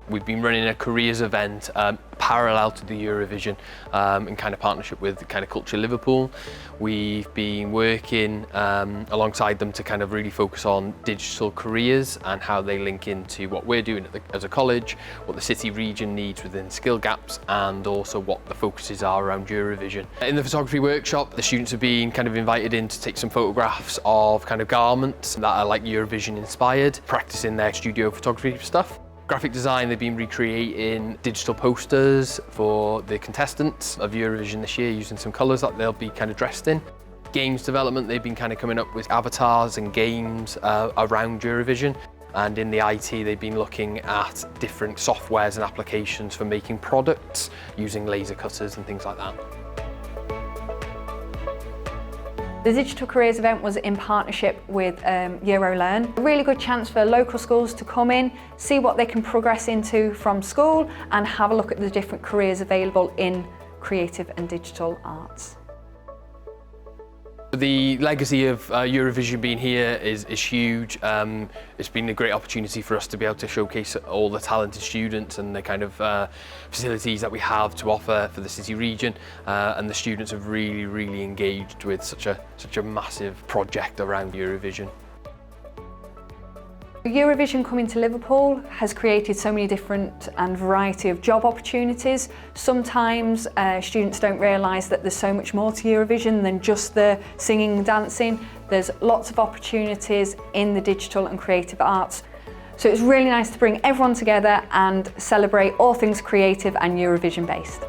We've been running a careers event parallel to the Eurovision in kind of partnership with kind of Culture Liverpool. We've been working alongside them to kind of really focus on digital careers and how they link into what we're doing as a college, what the city region needs within skill gaps, and also what the focuses are around Eurovision. In the photography workshop, the students have been kind of invited in to take some photographs of kind of garments that are like Eurovision inspired, practicing their studio photography stuff. Graphic design, they've been recreating digital posters for the contestants of Eurovision this year using some colours that they'll be kind of dressed in. Games development, they've been kind of coming up with avatars and games around Eurovision. And in the IT, they've been looking at different softwares and applications for making products using laser cutters and things like that. The Digital Careers event was in partnership with EuroLearn. A really good chance for local schools to come in, see what they can progress into from school and have a look at the different careers available in creative and digital arts. The legacy of Eurovision being here is huge. It's been a great opportunity for us to be able to showcase all the talented students and the kind of facilities that we have to offer for the city region. And the students have really engaged with such a massive project around Eurovision. Eurovision coming to Liverpool has created so many different and variety of job opportunities. Sometimes students don't realise that there's so much more to Eurovision than just the singing and dancing. There's lots of opportunities in the digital and creative arts. So it's really nice to bring everyone together and celebrate all things creative and Eurovision based.